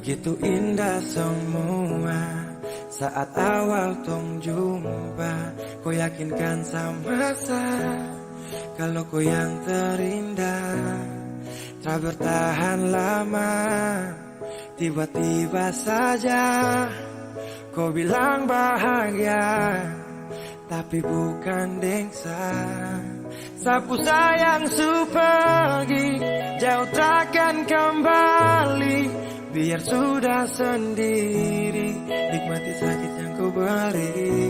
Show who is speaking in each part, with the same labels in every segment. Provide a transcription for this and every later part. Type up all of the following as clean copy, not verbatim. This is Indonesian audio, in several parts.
Speaker 1: Begitu indah semua saat awal tong jumpa. Kau yakinkan sama saya kalau kau yang terindah. Tak bertahan lama, tiba-tiba saja kau bilang bahagia, tapi bukan dengsa. Sapu sayang su pergi, jauh takkan kembali. Biar sudah sendiri, nikmati sakit yang kau beri.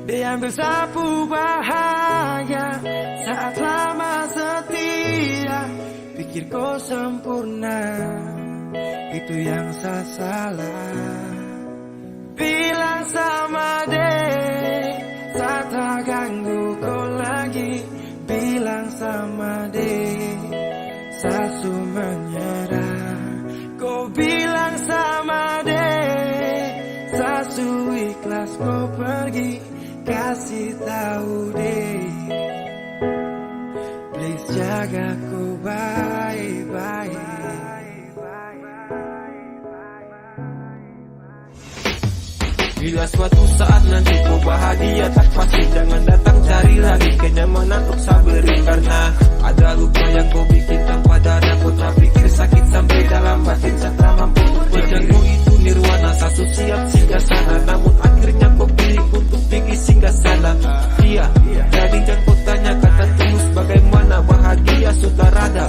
Speaker 1: Diambil sapu bahagia saat lama setia. Pikir kau sempurna, itu yang saya salah. Bilang sama dek, saya tak ganggu kau lagi. Bilang sama dek, saya su menyerah. Kau bilang sama dek, saya su ikhlas kau pergi. Kasih tahu dek, please jaga kau baik-baik.
Speaker 2: Bila suatu saat nanti kau bahagia, tak pasti jangan datang cari lagi kenyamanan untuk sabari. Karena ada luka yang kau bikin tanpa dana. Kau tak pikir sakit sampai dalam batin, saya tak mampu berjanji itu nirwana. Sasu siap singgah sana, namun akhirnya kau pilih untuk pergi singgah sana. Iya, jadi jangan kau tanya kata tulus bagaimana bahagia sudah rada.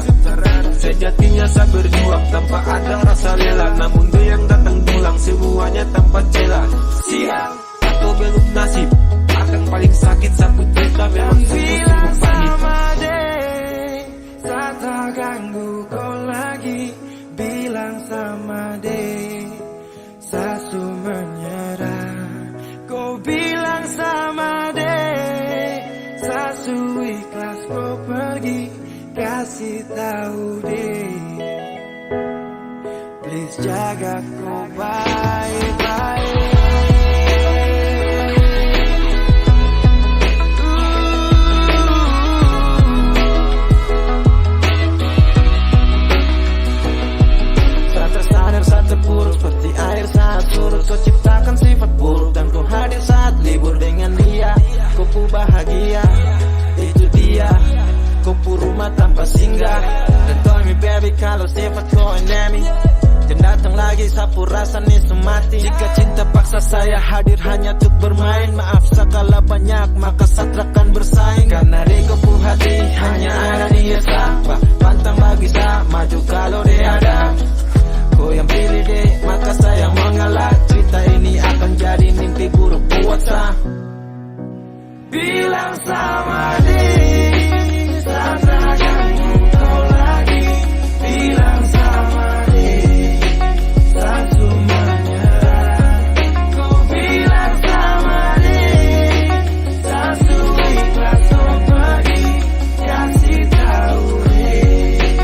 Speaker 2: Sejatinya saya berjuang tanpa ada rasa rela, namun dia yang datang pulang semuanya tanpa celah. Siap atau belum nasib, akan paling sakit sapu cerita memang
Speaker 1: bilang sama dek, saya tak ganggu kau lagi. Bilang sama dek, saya su menyerah. Kau bilang sama dek, saya su ikhlas kau pergi. Kasih tahu dek, please jaga kau baik-baik.
Speaker 3: Terpuruk seperti air saat surut. Kau ciptakan sifat buruk dan kau hadir saat libur dengan dia. Kau pu bahagia, itu dia. Kau pu rumah tanpa singgah. Dan tell me baby kalau sifat kau endemi. Dan datang lagi sapu rasa nisu mati. Jika cinta paksa saya hadir hanya untuk bermain. Maaf sekala banyak maka satrakan bersaing. Karena di kau pu hati hanya ada dia siapa. Pantang bagi saya maju kalau dia ada. Kau yang pilih deh, maka saya mengalah. Cerita ini akan jadi mimpi buruk buat saya.
Speaker 1: Bilang sama dek, saya tak ganggu kau lagi. Bilang sama dek, saya su menyerah. Kau bilang sama dek, saya su ikhlas kau pergi. Kasih tahu dek,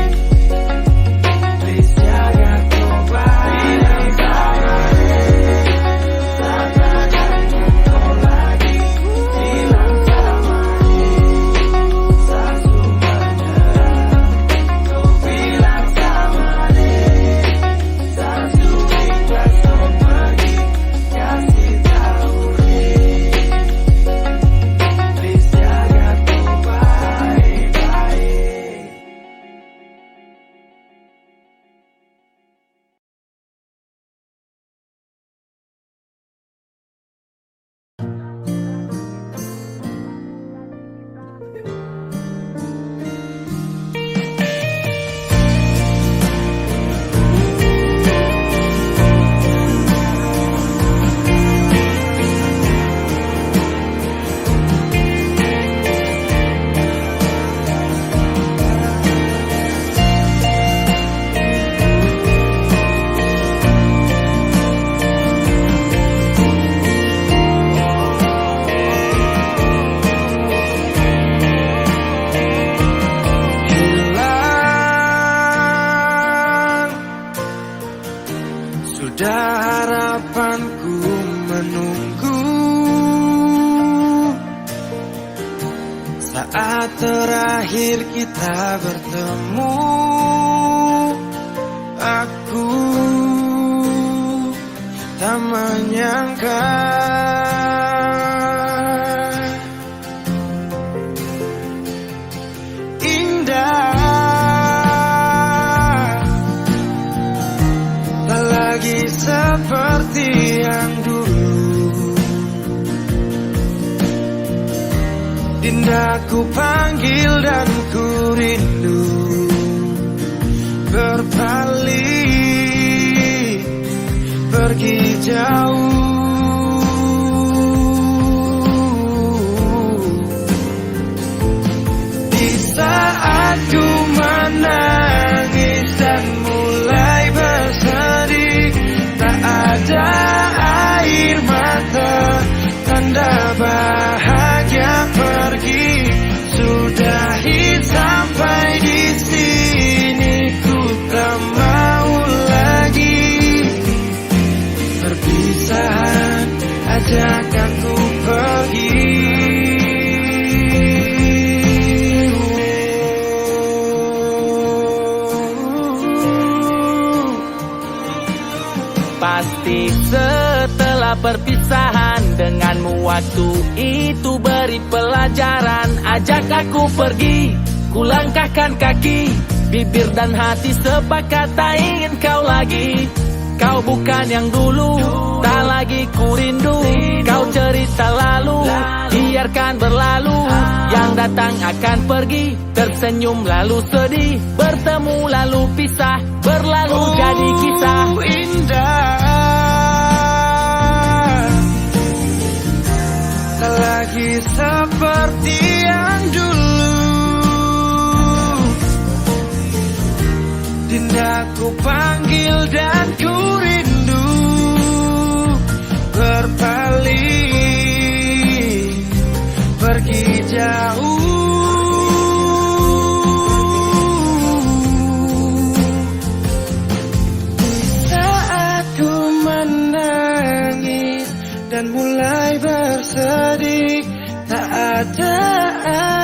Speaker 1: please jaga kau baik. Bilang sama dek, saya tak ganggu kau lagi. Bilang sama dek, saya su menyerah. Kau bilang sama dek, saya su ikhlas kau pergi. Kasih tahu dek, please jaga kau baik-baik. Sudah harapanku menunggu saat terakhir kita bertemu. Aku
Speaker 3: tak menyangka indah tak lagi seperti yang dulu. Dinda ku panggil dan ku rindu berpaling pergi jauh. Di saat ku menangis dan mulai bersedih, tak ada air mata, tanda bahagia pergi. Sudahi sampai di sini, ku tak mau lagi. Perpisahan ajak aku pergi.
Speaker 4: Pasti setelah perpisahan denganmu waktu itu beri pelajaran. Ajak aku pergi, ku langkahkan kaki, bibir dan hati sepakat tak ingin kau lagi. Kau bukan yang dulu, tak lagi ku rindu. Kau cerita lalu, biarkan berlalu. Yang datang akan pergi, tersenyum lalu sedih, bertemu lalu pisah, berlalu jadi kisah
Speaker 3: indah. Tak lagi seperti yang dulu. Dinda ku panggil dan ku rindu berpaling pergi jauh. Saat ku menangis dan mulai bersedih, tak ada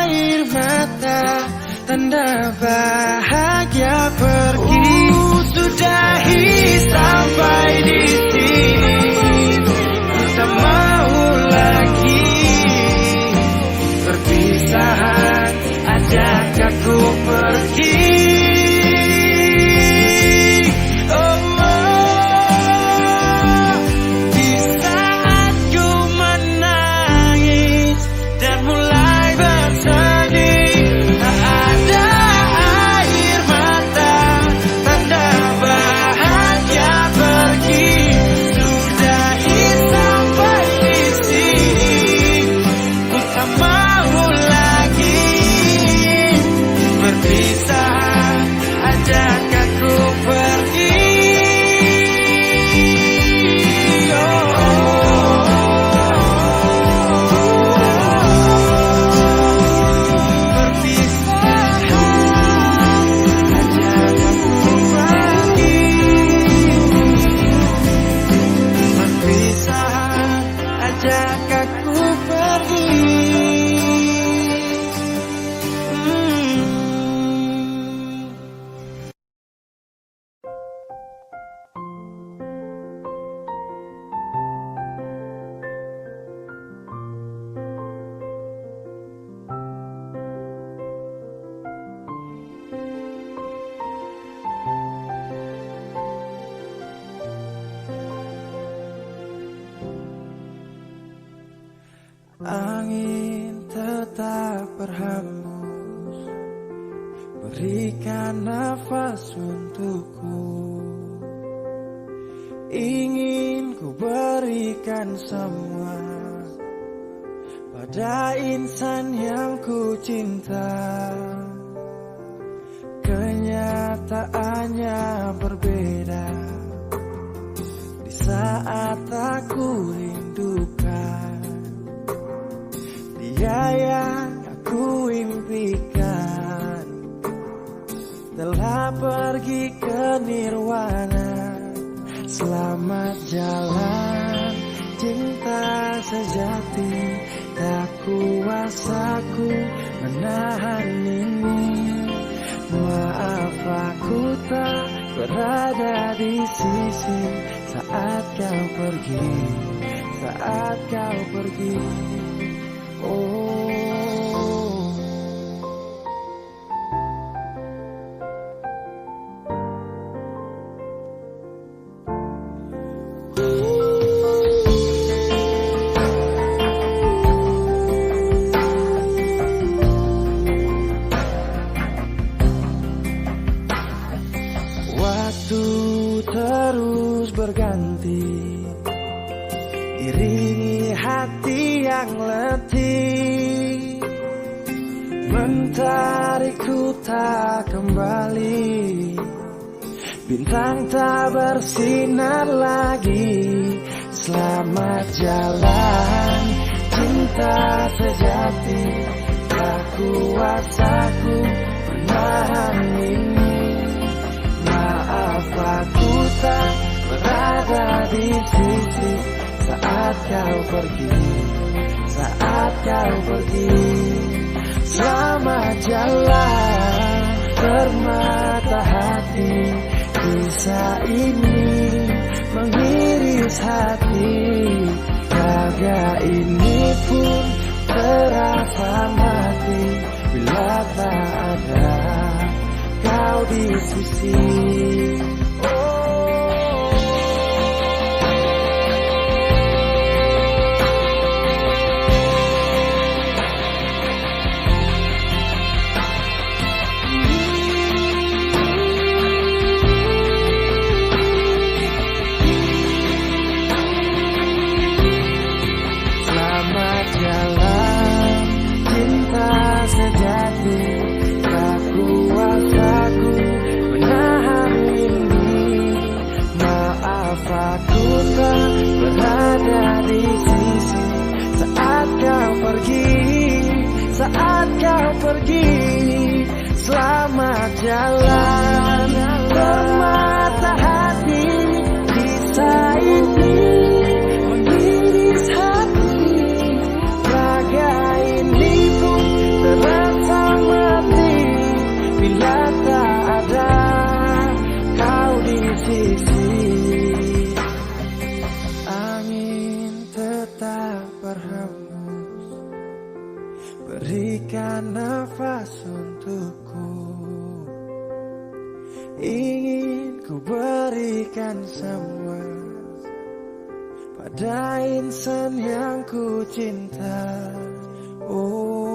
Speaker 3: air mata, tanda bahagia pergi. Sudahi sampai di sini, ku tak mau lagi. Perpisahan ajak aku pergi. Angin tetap berhembus, berikan nafas untukku. Ingin ku berikan semua pada insan yang ku cinta. Kenyataannya berbeda di saat aku rindukan. Dia yang aku impikan telah pergi ke nirwana. Selamat jalan cinta sejati, tak kuasaku menahan ini. Maaf aku tak berada di sisi saat kau pergi, saat kau pergi. Oh. Waktu terus berganti, iringi hati yang letih, mentarikku tak kembali. Bintang tak bersinar lagi. Selamat jalan cinta sejati, tak kuasaku menahan ini. Maaf aku tak berada di sisi saat kau pergi, saat kau pergi. Selamat jalan permata hati, kisah ini mengiris hati. Raga ini pun terasa mati bila tak ada kau di sisi. Selamat jalan cinta sejati, tak kuasaku menahan ini. Maaf aku tak berada di sisi saat kau pergi, saat kau pergi. Selamat jalan permata hati, kisah ini mengiris hati. Raga ini pun terasa mati bila tak ada kau di sisi. Angin tetap berhembus, berikan nafas untukku. Ingin ku berikan semua pada insan yang ku cinta. Oh.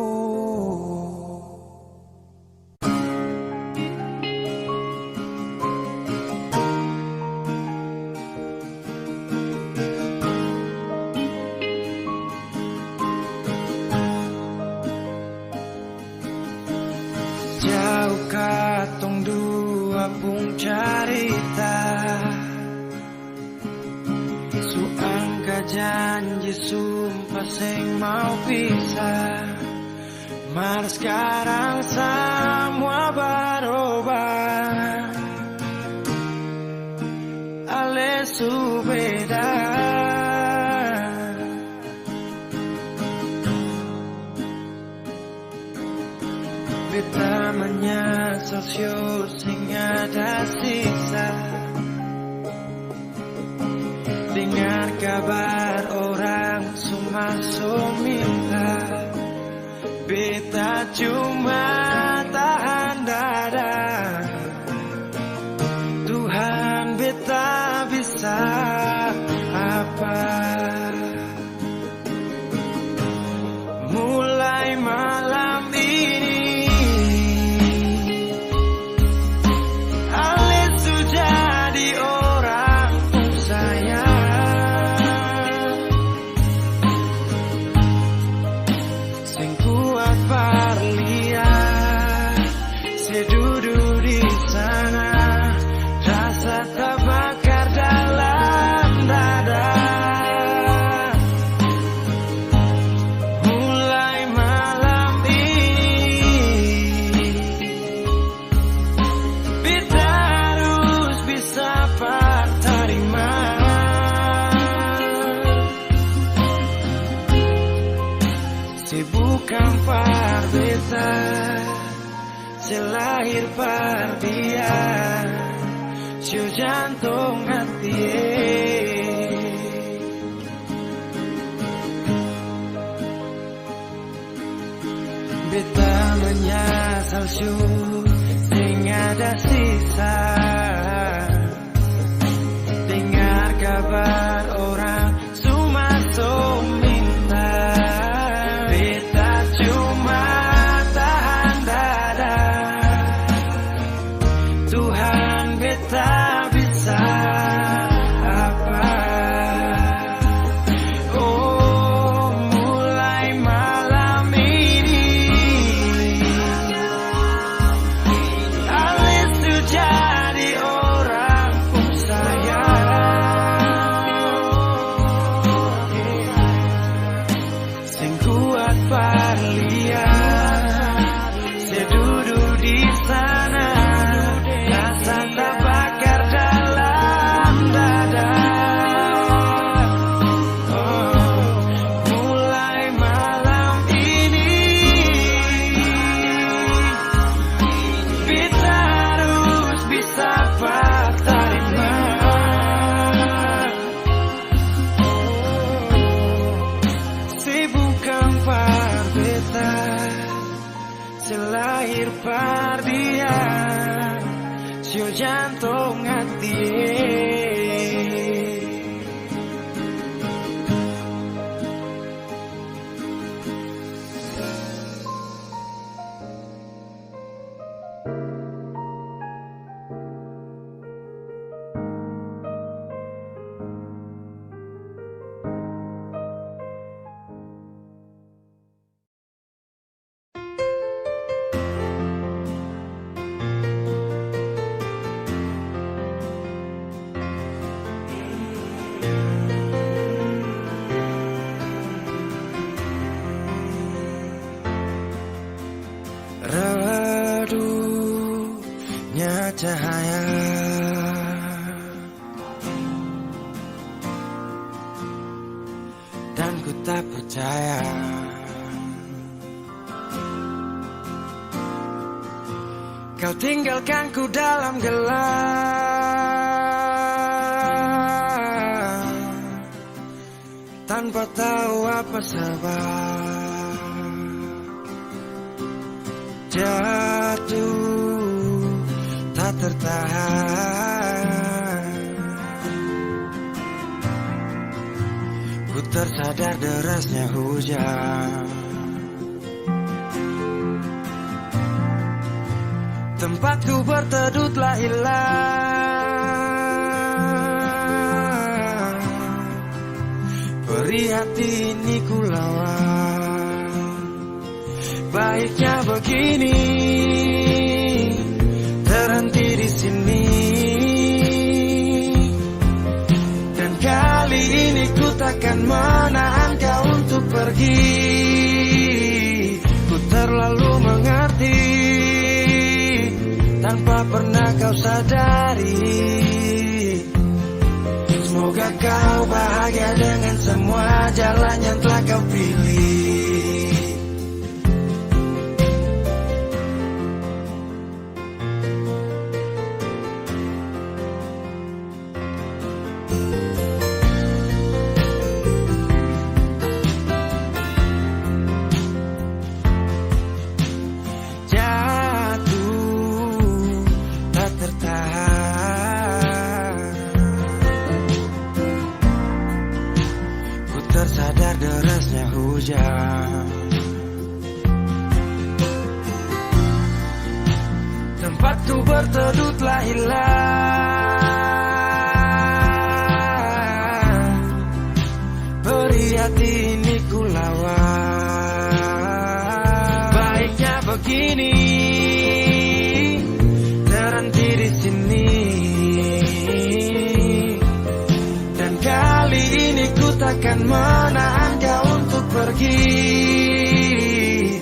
Speaker 3: Jauh katong dua pung carita, suangka janji sumpah sing mau pisah. Mar sekarang semua berubah, alesu beda. Beta menyesal sing ada sisa. Dengar kabar orang sumaso minta, beta cuma tahan dada. Tuhan beta bisa apa? Mulai malam ini bukan parbeta, selahir pardia, Siu jantung hati. Beta menyesal siu sing ada sisa. Dengar kabar orang Sumaso minta. Beta cuma tahan dada. Tuhan beta bisa apa? Oh, mulai malam ini alis tu jadi orang sayang. Sing kuat parlia, saya duduk di sana. Rasa terbakar dalam dada. Oh, mulai malam ini kita harus bisa terima. Si bukan par beta, selahir par dia. Siu jantung hati. Redupnya cahaya dan ku tak percaya kau tinggalkan ku dalam gelap tanpa tahu apa sebab. Jatuh tak tertahan, ku tersadar derasnya hujan. Tempatku berteduh telah hilang. Perih hati ini ku lawan. Baiknya begini, terhenti di sini. Dan kali ini ku takkan menahan kau untuk pergi. Ku terlalu mengerti tanpa pernah kau sadari. Semoga kau bahagia dengan semua jalan yang telah kau pilih. Tersadar derasnya hujan. Tempatku berteduh telah hilang. Perih hati ini ku lawan. Baiknya begini, terhenti di sini. Dan kali ini ku takkan menahan kau untuk pergi.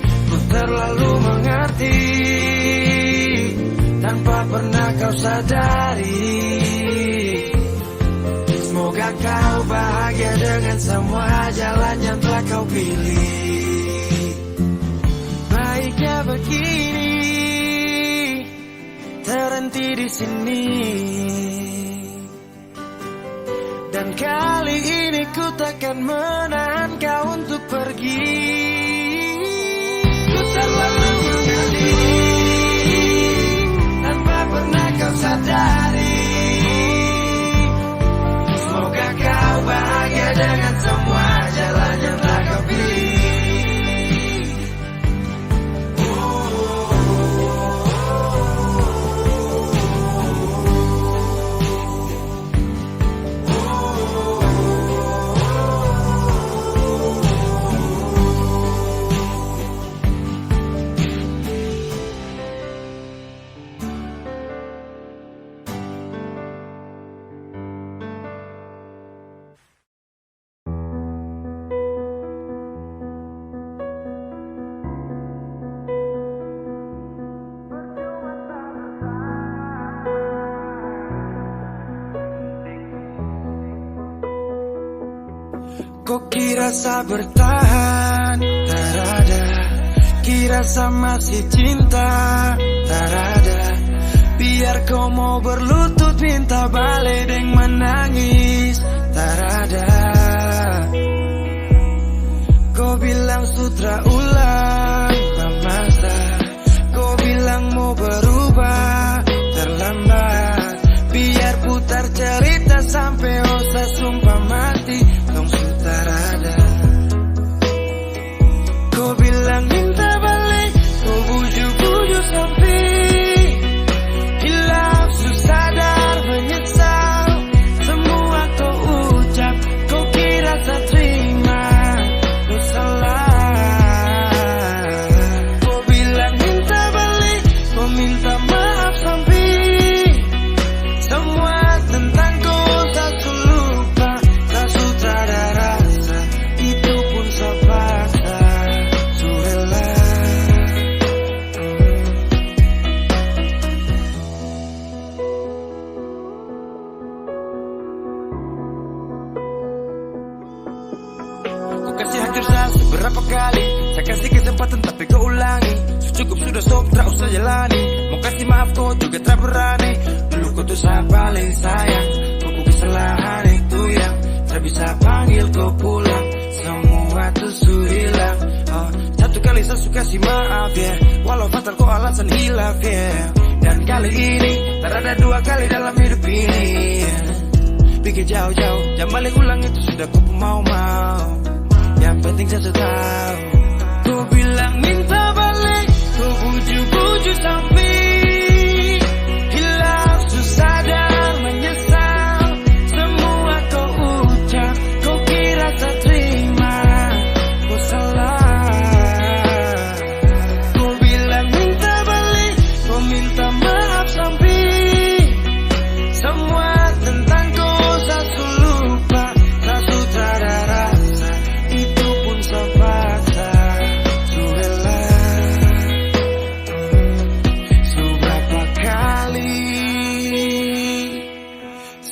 Speaker 3: Ku terlalu mengerti tanpa pernah kau sadari. Semoga kau bahagia dengan semua jalan yang telah kau pilih. Baiknya begini, terhenti di sini. Dan kali ini ku takkan menahan kau untuk pergi. Ku terlalu mengerti tanpa pernah kau sadari. Semoga kau bahagia dengan semua jalan yang telah kau pilih. Kok kira sa bertahan, tak ada. Kira sa masih cinta, tak ada. Biar kau mau berlutut minta balik deng menangis, tak ada. Kau bilang sutra ulang masa. Kau bilang mau berubah, terlambat. Biar putar cerita sampai osa sumpah mati. Dong sutar ada. Kau bilang minta balik, kau bujuk-bujuk sampai hilaf, sadar menyesal. Semua kau ucap, kau kira tak terima. Kau salah. Kau bilang minta balik, kau minta maaf sampai semua tentang kau tak lupa. Tak sutradara rasa, itu pun sepaksa. Surela. Ku kasih hancur saya seberapa kali. Saya kasih kesempatan tapi kau ulangi. Cukup sudah sob, tak usah jalani. Mau kasih maaf kau juga tak berani. Dulu kau tuh saya paling sayang. Kau kesalahan itu yang tak bisa panggil kau pulang. Semua tuh hilang. Satu kali saya suka kasih maaf ya, walau fatal kau alasan hilaf ya. Dan kali ini tak ada dua kali dalam hidup ini. Pikir jauh-jauh, jangan balik ulang itu sudah kau mau-mau. Yang penting saya tahu. Kau bilang minta balik, kau bujuk-bujuk sampai hilaf, sadar menyesal. Semua kau ucap, kau kira tak terima. Kau salah. Kau bilang minta balik, kau minta maaf sampai semua tentang kau satu lupa. Satu tak ada rasa, itu pun sepaksa. Surela. Seberapa kali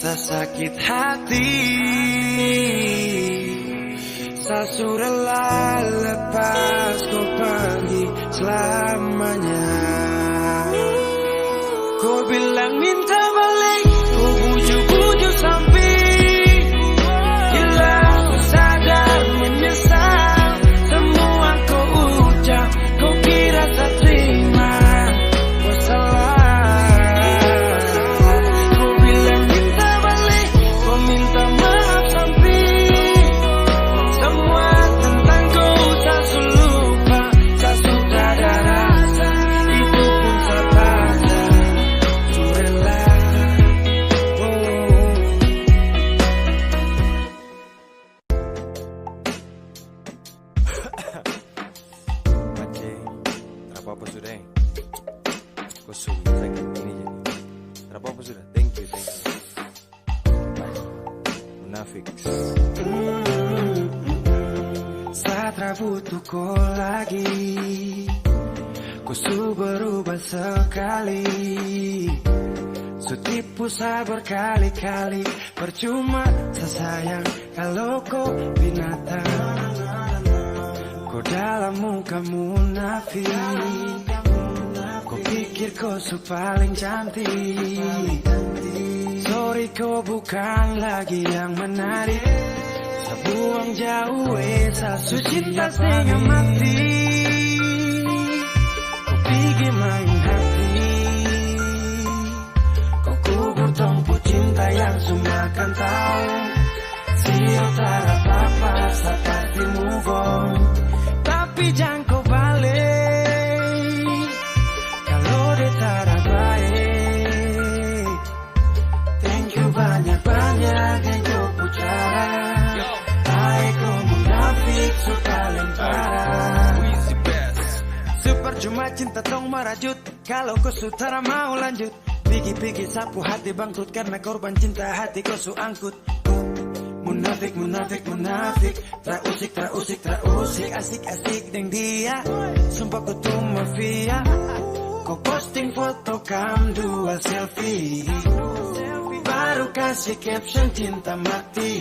Speaker 3: saya sakit hati, saya surela lepas kau pergi selamanya. Kau bilang minta balik, kau bujuk-bujuk sampai hilang, sadar menyesal. Semua kau ucap, kau kira tak terima. Kau salah. Kau bilang minta balik, kau minta maaf sampai semua tentang kau tak lupa. Tak suka ada rasa, itu pun terpaksa. Surela.
Speaker 5: Aceh, tak apa-apa sudah. Kau suruh sakit ini je. Tak apa-apa sudah. Thank you. Bye. Munafik.
Speaker 3: Saat butuh kau lagi, kau su berubah sekali. Su tipu saya berkali-kali. Percuma sesayang kalau kau binatang. Kau dalam muka munafik. Kau pikir kau su paling cantik. So Sorry kau bukan lagi yang menarik. Sebuang jauh esa cinta setengah mati. Kau pergi main hati. Kau kubur tumpu cinta yang semua kan tahu. Siapa tak apa-apa, saya pasti move on. Tapi jangan kau balik kalau dia tak baik. Thank you banyak-banyak yang kau pucara. Hai kau munafik suka lempar. Sepercuma cinta tong merajut kalau kau sutara mau lanjut. Pigi-pigi sapu hati bangkrut karena korban cinta hati kau su angkut. Munafik, munafik, munafik. Terusik, terusik, terusik. Asik-asik deng dia. Sumpah ku tuh mafia. Kau posting foto kam dua selfie. Baru kasih caption cinta mati.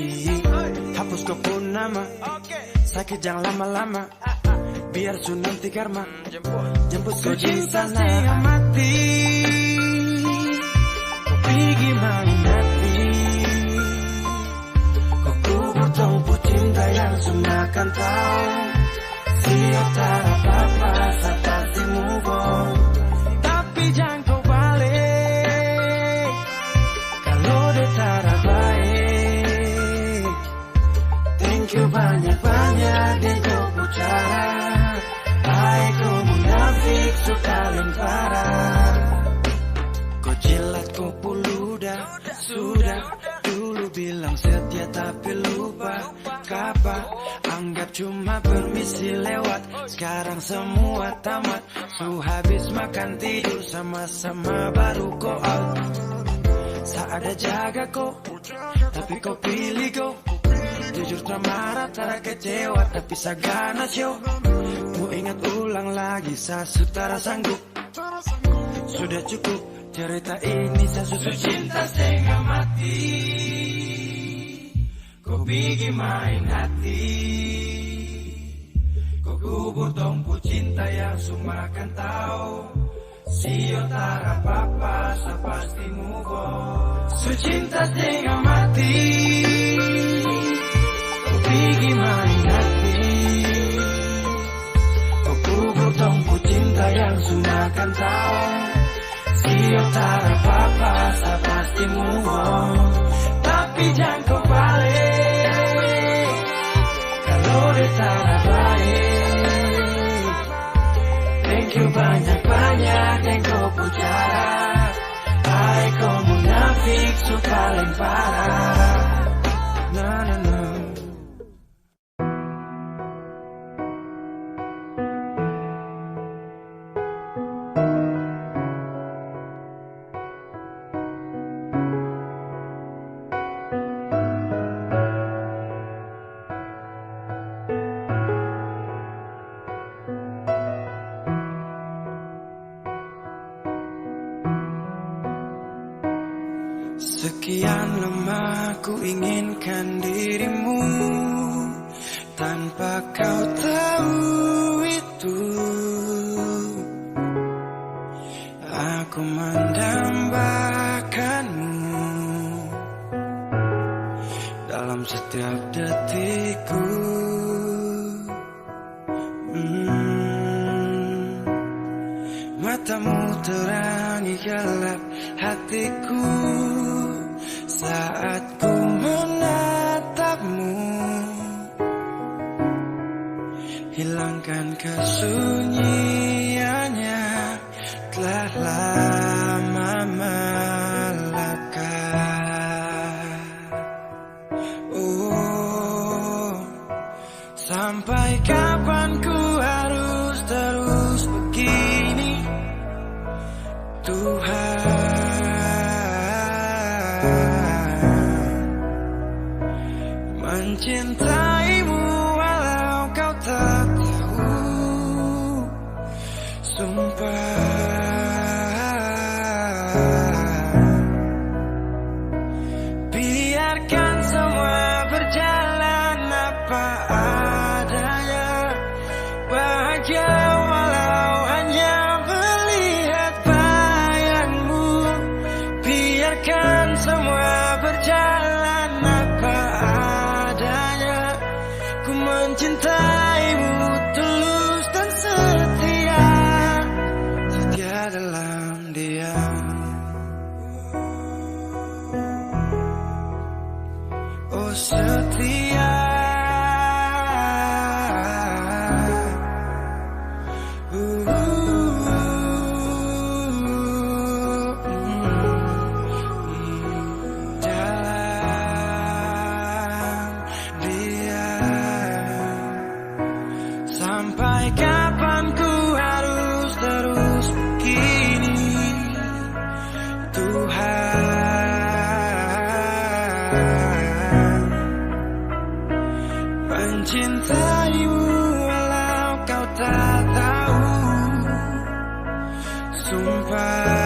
Speaker 3: Hapus kau pun nama. Sakit jangan lama-lama. Biar su nanti karma. Jemput kau cinta setengah mati. Kau pergi main hati. Tumpu cinta yang semua kan tahu. Siap tak apa-apa, saya pasti move on. Tapi jangan kau balik kalau dia tak baik. Thank you banyak-banyak yang kau pucara. Hai kau munafik suka lempar. Kau jilat kau puluh sudah. Dulu bilang setia tapi lupa kapan. Anggap cuma permisi lewat. Sekarang semua tamat. Su habis makan tidur sama-sama baru kau out. Saat ada jaga kau, tapi kau pilih kau. Jujur tak marah, tak kecewa, tapi sagana show. Mau ingat ulang lagi, saya sutara sanggup. Sudah cukup cerita ini, saya susu cinta setengah mati. Kau pergi main hati. Kau kubur tumpu cinta yang semua kan tahu. Siapa tak apa-apa, saya pasti move on. Su cinta setengah mati. Kau pergi main hati. Kau kubur tumpu cinta yang semua kan tahu. Siapa tak apa-apa, saya pasti move on. Tapi jangan kau balik kalau dia tak baik. Thank you banyak-banyak yang kau pucara. Hai kau munafik suka lempar. Na na na. Sekian lama ku inginkan dirimu tanpa kau tahu itu. Aku mendambakanmu dalam setiap detikku. Matamu terangi gelap hatiku saat ku menatapmu. Hilangkan kesunyiannya telah lama melekat. Oh, sampai kapan ku harus terus begini, Tuhan? Mencintaimu walau kau tak tahu. Sumpah, biarkan semua berjalan apa adanya. Bahagia walau hanya melihat bayangmu. Biarkan semua
Speaker 1: setia. Sampai kapan ku harus terus begini, Tuhan. Mencintaimu walau kau tak tahu, sumpah.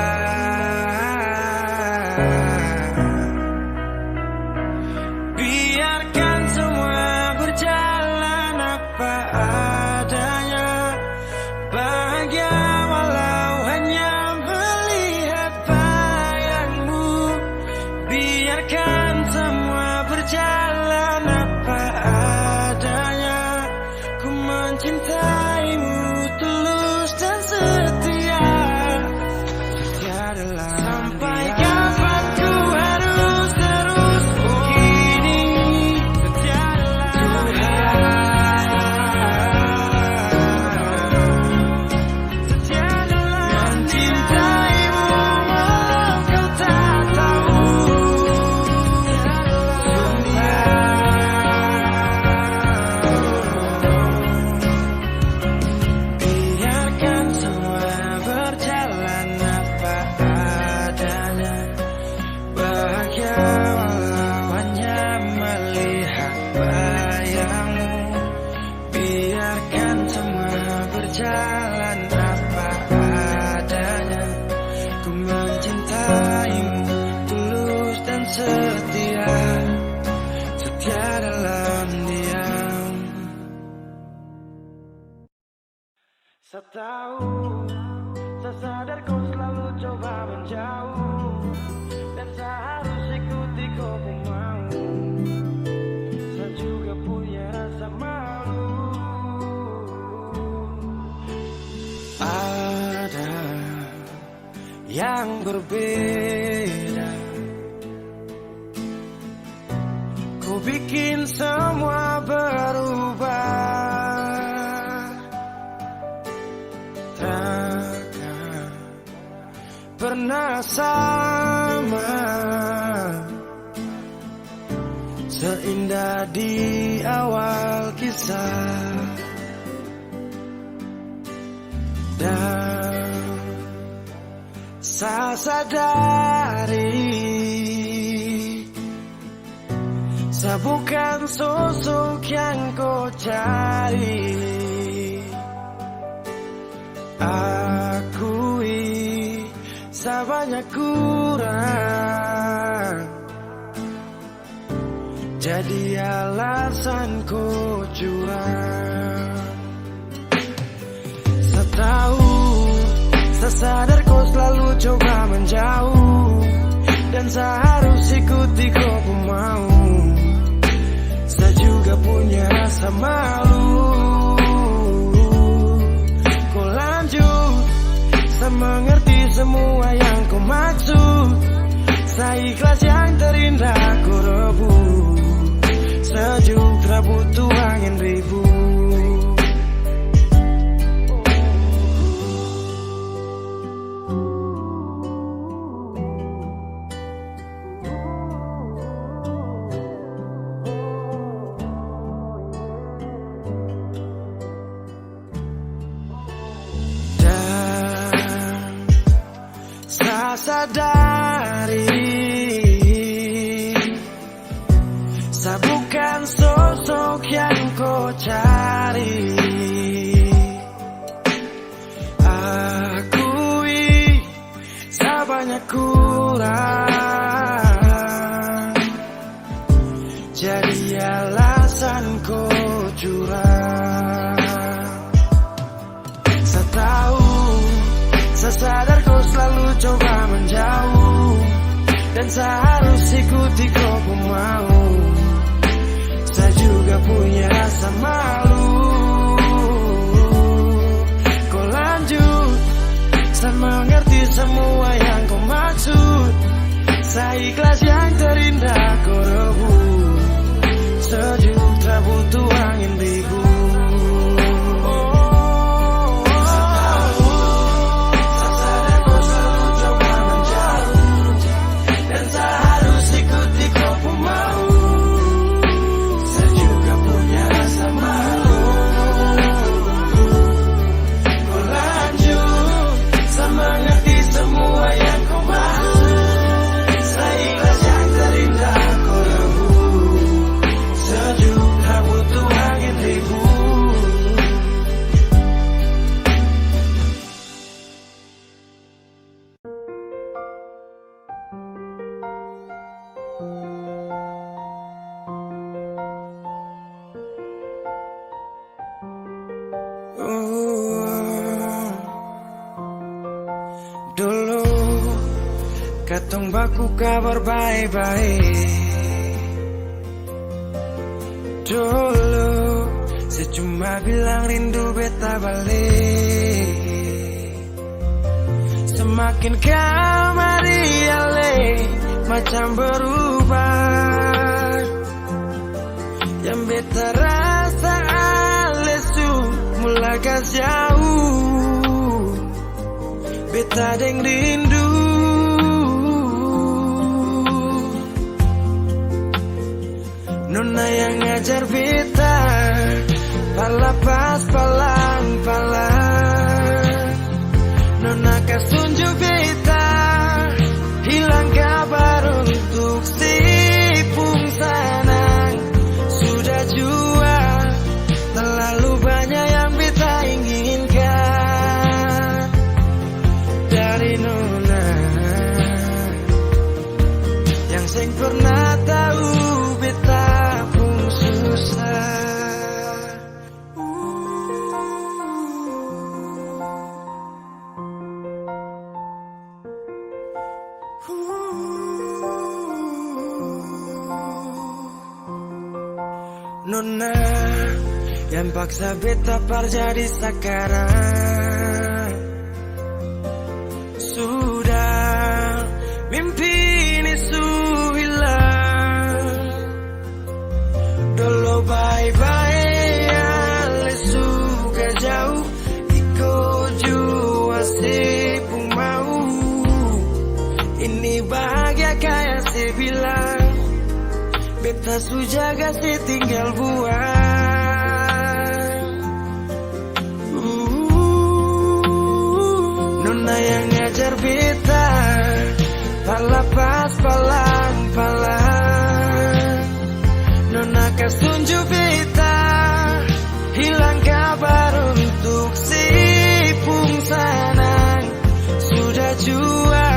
Speaker 1: Biarkan semua berjalan apa adanya, bahagia walau hanya melihat bayangmu. Biarkan semua berjalan apa adanya, ku mencintaimu tulus dan setia. Tiadalah sampai kapan ku harus terus begini, tiadalah mencintaimu walau kau tak tahu, biarkan semua berjalan apa adanya, bahagia walau hanya melihat bayangmu. Biarkan semua berjalan apa adanya, ku mencintaimu tulus dan setia, setia dalam diam. Setahun, saya sadar kau selalu coba menjauh, dan saya harus ikuti kau pun mau. Saya juga punya rasa malu. Ada yang berbeda, ku bikin semua berubah. Takkan pernah sama, seindah di awal kisah. Dan saya sadari, saya bukan sosok yang kau cari. Akui saya banyak kurang, jadi alasanku curang. Setahun, saya sadar kau selalu coba menjauh, dan saya harus ikuti kau pun mau. Saya juga punya rasa malu. Kau lanjut, saya mengerti semua yang kau maksud. Saya ikhlas yang terindah kau rebut, sejuk tak butuh angin ribut. Saya sadari, saya bukan sosok yang kau cari. Akui saya banyak kurang, jadi alasanku curang. Saya tahu, saya sadar kau selalu coba menjauh, dan saya harus ikuti kau pun mau. Saya juga punya rasa malu. Kau lanjut, saya mengerti semua yang kau maksud. Saya ikhlas yang terindah kau rebut,
Speaker 3: aku kabar baik-baik. Dulu saya cuma bilang rindu beta balik. Semakin kamari ale macam berubah. Yang beta rasa ale su mulai jauh. Beta deng rindu. Nona yang ngajar beta palapas palang-palang. Nona kasih tunjuk beta hilang kabar untuk si pungsanang. Sudah jua terlalu banyak yang beta inginkan dari Nona yang sing pernah tahu beta pun susah. Nona yang paksa beta par jadi sekarang. Sudah mimpi ini su hilang. Dulu bye-bye ale suka jauh. Iko jua sipung mau. Ini bahagia kayak si bilang. Beta su jaga si tinggal buang. Nona yang ngajar beta palapas palang-palang. Nona kasih tunjuk beta hilang kabar untuk si pungsanang. Sudah jua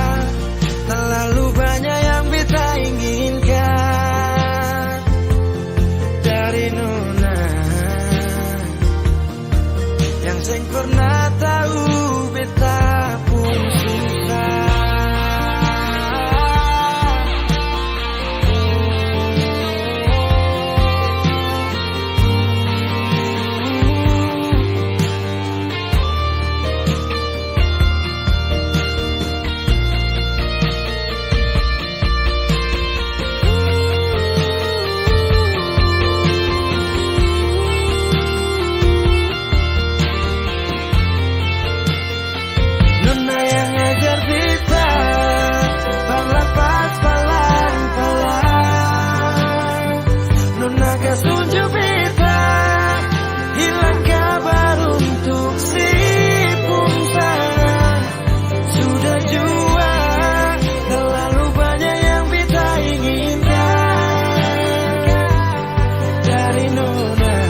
Speaker 3: terlalu banyak yang beta inginkan dari Nona yang sing pernah tahu beta pun susah. Nona yang ngajar beta palapas palang-palang. Nona kasih tunjuk beta hilang kabar untuk si pungsangan. Sudah jua terlalu banyak yang beta inginkan dari Nona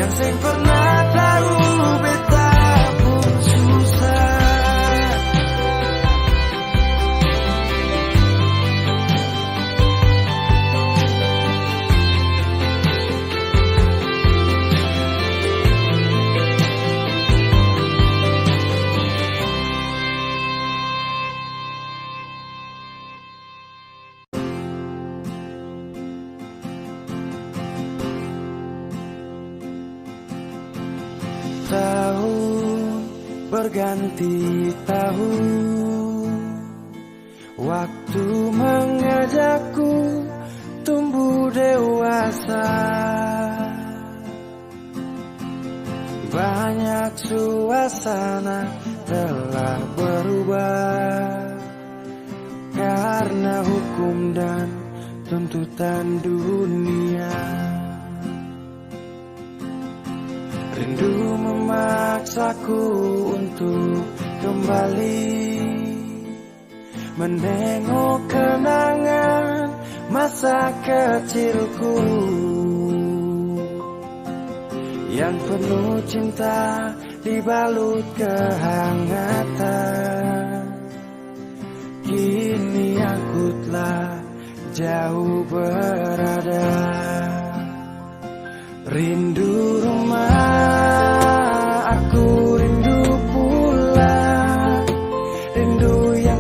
Speaker 3: yang sing pernah tahu beta pun susah. Tahun berganti tahun, waktu mengajakku tumbuh dewasa. Banyak suasana telah berubah karena hukum dan tuntutan dunia. Rindu memaksaku untuk kembali menengok kenangan masa kecilku yang penuh cinta dibalut kehangatan. Kini aku telah jauh berada. Rindu rumah, aku rindu pulang. Rindu yang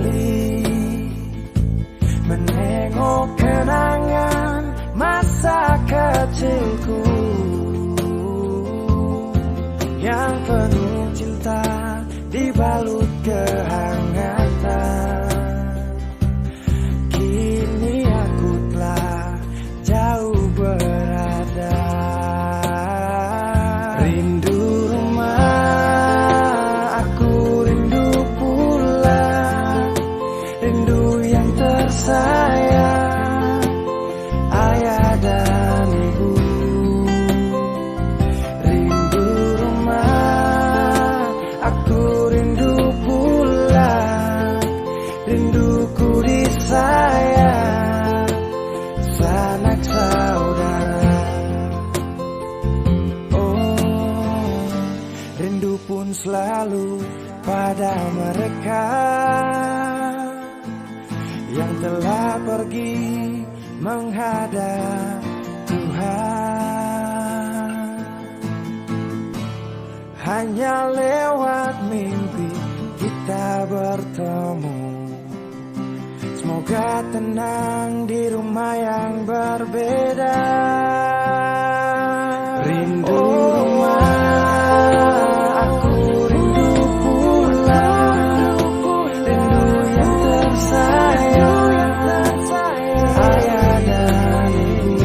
Speaker 3: kembali menengok kenangan masa kecilku yang penuh cinta dibalut kehangatan. Kini aku telah jauh berada. Rindu rumah, aku rindu pulang. Rindu yang tersayang, ayah dan ibu. Rindu rumah, aku rindu pulang. Rinduku disayang, sanak saudara. Oh, rindu pun selalu pada mereka yang telah pergi menghadap Tuhan. Hanya lewat mimpi kita bertemu. Semoga tenang di rumah yang berbeda. Rindu rumah, aku rindu pulang. Rindu yang tersayang, ayah dan ibu.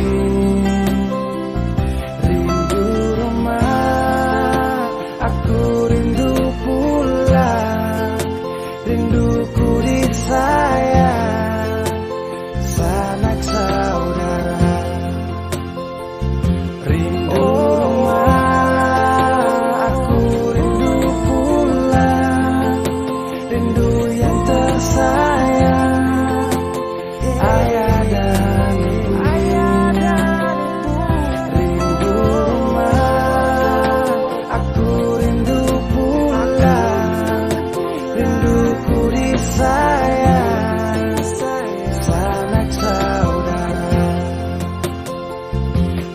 Speaker 3: Rindu rumah, aku rindu pulang. Rinduku disayang, sanak saudara. Rindu rumah, aku rindu pulang. Rindu yang tersayang, ayah dan ibu. Rindu rumah, aku rindu pulang. Rinduku disayang, sanak saudara.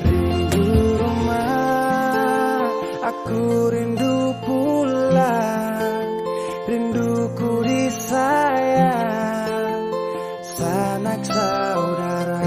Speaker 3: Rindu rumah, aku rindu pulang. Rinduku disayang, sanak saudara.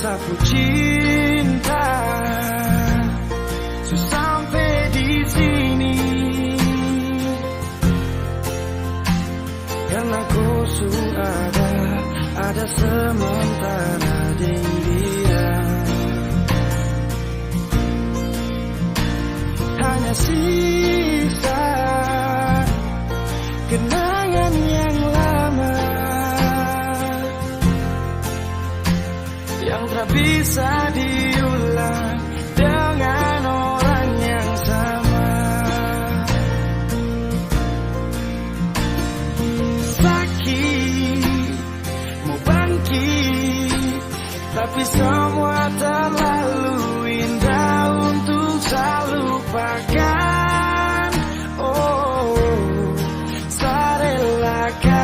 Speaker 3: Sapu cinta sampai di sini karena kau sudah ada sementara di dia. Hanya sisa kenangan yang lama yang tak bisa diulang dengan orang yang sama. Sakit, mau bangkit, tapi semua terlalu indah untuk saya lupakan. Oh, saya relakan.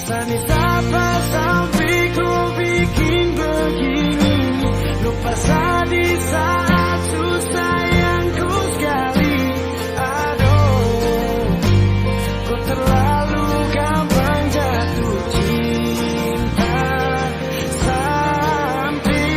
Speaker 3: Sani apa sampai ku bikin begini. Lupa di saat susah yang ku sekali. Aduh, ku terlalu gampang jatuh cinta. Sampai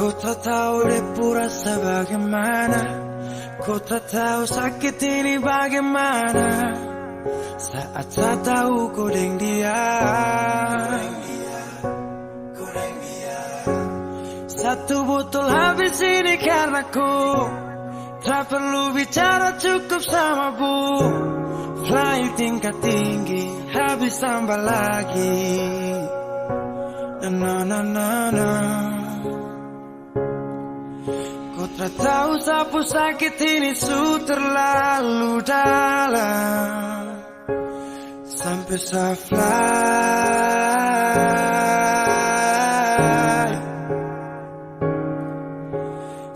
Speaker 3: Ku tak tahu depu rasa bagaimana, ku tak tahu sakit ini bagaimana. Saat tak tahu ku deng dia, satu botol habis ini karena ku tak perlu bicara, cukup sama bu. Fly tingkat tinggi, habis tambah lagi. Na na na na. Ku tak tahu sapu sakit ini su terlalu dalam, sampai saya fly.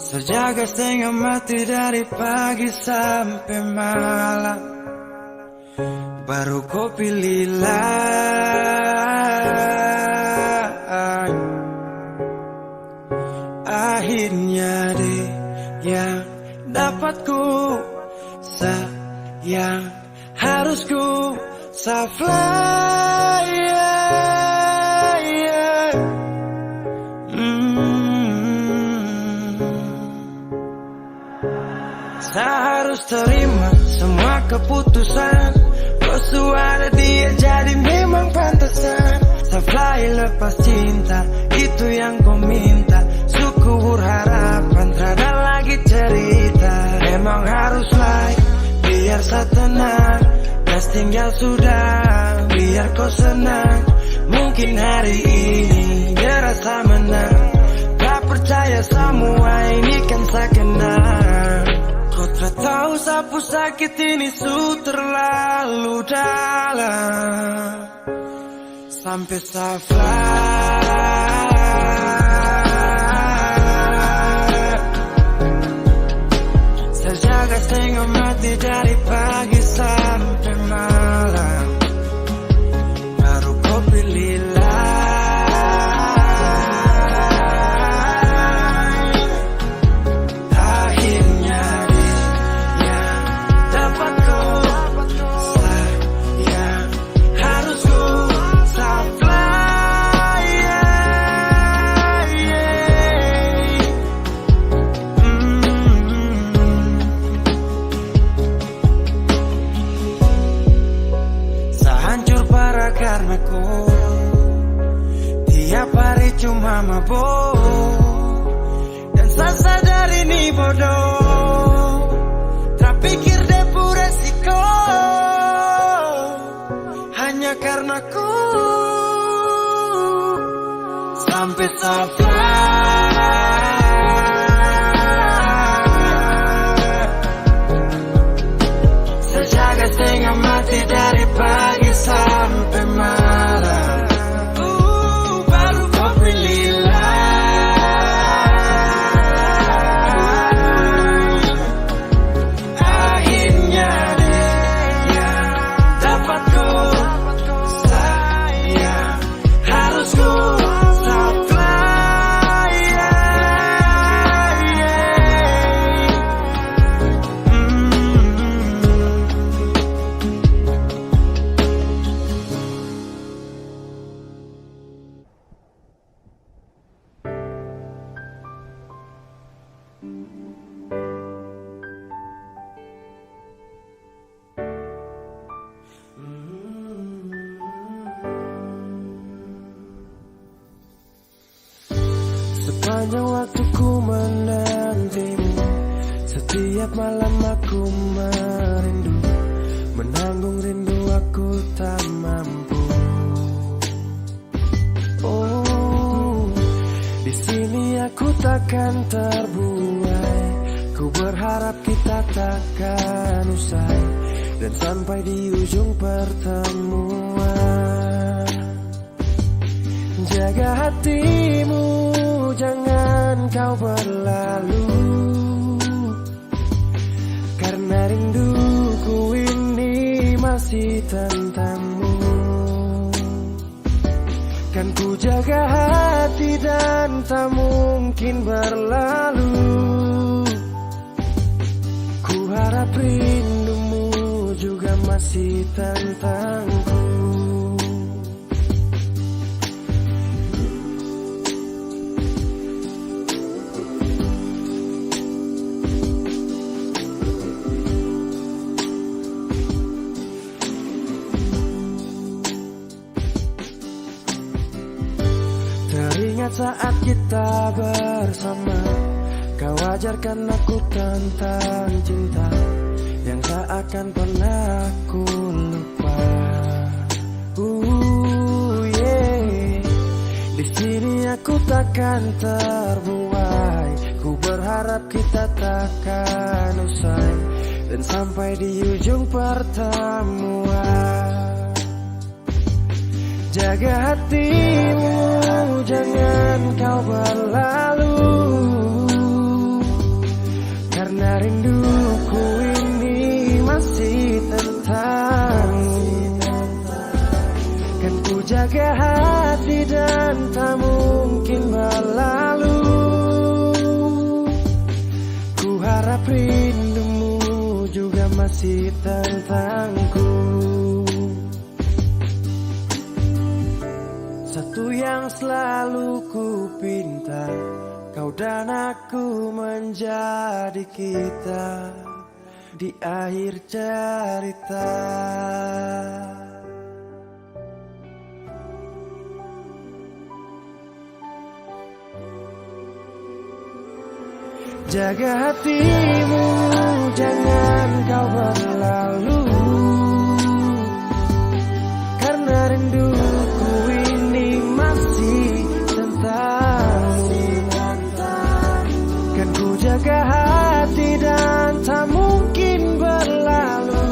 Speaker 3: Sejaga setengah mati dari pagi sampai malam, baru kau pilihlah. Akhirnya dia yang dapat ku sayang, harus ku fly. Saya harus terima semua keputusan, kau ada dia jadi memang pantasan. Saya fly lepas cinta, itu yang kau minta. Suku berharapan, terada lagi cerita. Memang harus fly, biar saya tenang. Gas tinggal sudah, biar kau senang. Mungkin hari ini dia rasa menang. Tak percaya semua ini kan saya kenal. Kau tak tahu sapu sakit ini su terlalu dalam, sampai saya fly. Saya jaga setengah mati dari pagi sampai malam, baru kau pilihlah. Akhirnya dia dapat kau sayang, harus ku fly. Sehancur parah karena ku tiap hari cuma mabuk, dan saya sadar ini bodoh. Tak pikir depu resiko, hanya karena ku sampai saya fly. Saya jaga setengah mati dari pagi sampai malam, baru kau pilihlah. Akhirnya dia dapat ku sayang, harus ku fly. Sepanjang waktu ku menantimu, setiap malam aku merindu, menanggung rindu aku tak mampu. Oh, di sini aku takkan terbuai. Ku berharap kita takkan usai, dan sampai di ujung pertemuan. Jaga hatimu, jangan kau berlalu, karena rinduku ini masih tentangmu. Kan ku jaga hati dan tak mungkin berlalu. Ku harap rindumu juga masih tentangku. Ingat saat kita bersama, kau ajarkan aku tentang cinta yang tak akan pernah aku lupa. Yeah. Di sini aku takkan terbuai. Ku berharap kita takkan usai dan sampai di ujung pertemuan. Jaga hatimu, jangan kau berlalu, karena rinduku ini masih tentangmu. Kan ku jaga hati dan tak mungkin berlalu. Ku harap rindumu juga masih tentangku. Satu yang selalu ku pinta, kau dan aku menjadi kita di akhir cerita. Jaga hatimu, jangan kau berlalu, karena rinduku ini masih tentangmu. Kan ku jaga hati dan tak mungkin berlalu.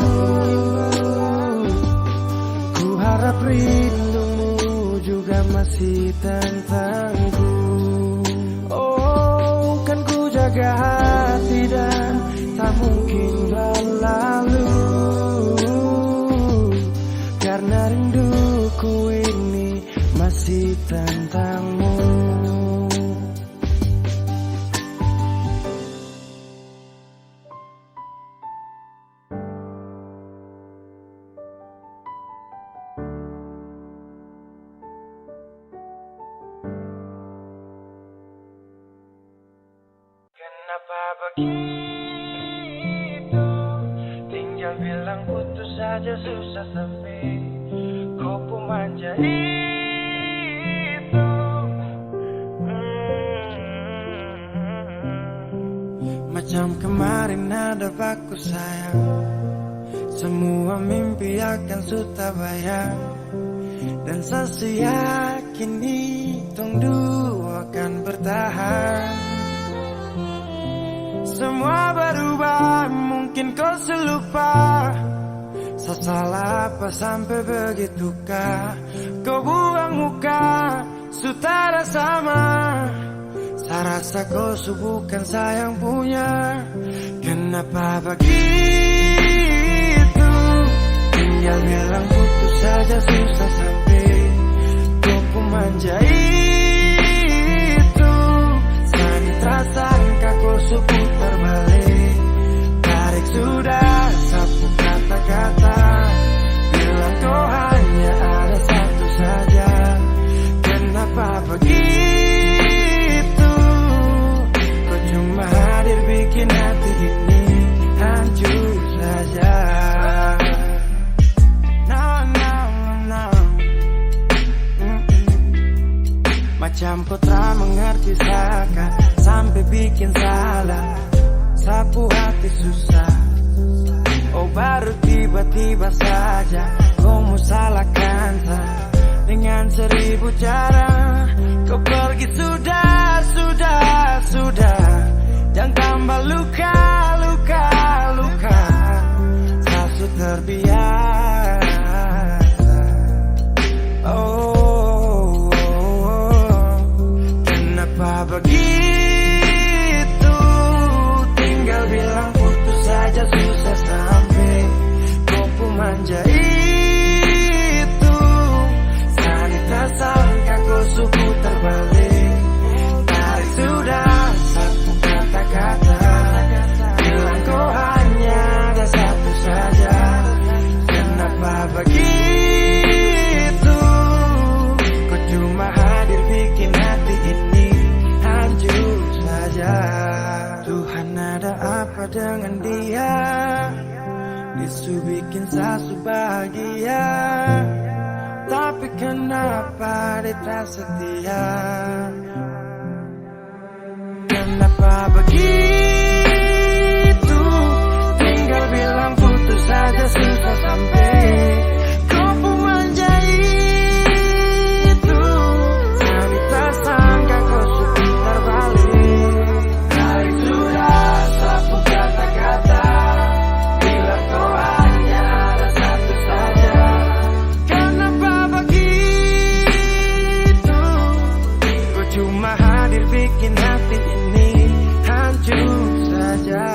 Speaker 3: Ku harap rindumu juga masih tentangku. Oh, kan ku jaga hati dan tak mungkin berlalu, karena rinduku ini masih tentangmu. Kenapa begitu? Tinggal bilang putus saja susah sampai kau pun manja itu. Macam kemarin ada baku sayang, semua mimpi akan sudah bayang, dan saya yakin hitung dua akan bertahan. Semua berubah, mungkin kau selupa. Saya salah apa sampai begitukah? Kau buang muka, sutara sama. Saya rasa kau bukan sayang punya. Kenapa begitu? Tinggal bilang putus saja susah sampai kau pun manja itu. Sani tersangka kau putar balik, tarik sudah sapu kata-kata, bilang kau hanya ada satu saja. Kenapa begitu? Kau cuma hadir bikin hati ini hancur saja. Macam kau tak mengerti saka, sampai bikin salah, sapu hati susah. Oh baru tiba-tiba saja kau mau salahkan saya dengan 1000 cara. Kau pergi sudah, jangan tambah luka. Saya sudah terbiasa. Oh, kenapa begitu? Tinggal bilang putus saja susah sampai kau pun manja itu. Sani tersangka kau putar balik, tarik sudah satu kata-kata, bilang kau hanya ada satu saja. Kenapa begitu? Kau cuma hadir bikin hati ini hancur saja. Tuhan ada apa dengan dia? Disu bikin sasu bahagia, tapi Kenapa dia tak setia? Kenapa begitu? Tinggal bilang putus saja susah sampai. Kau pun menjadi itu. Kami tak sangka kau sebentar balik.
Speaker 1: Tarik sudah sapu kata-kata, bila kau hanya ada satu saja.
Speaker 3: Kenapa begitu? Kau cuma hadir bikin hati ini hancur saja.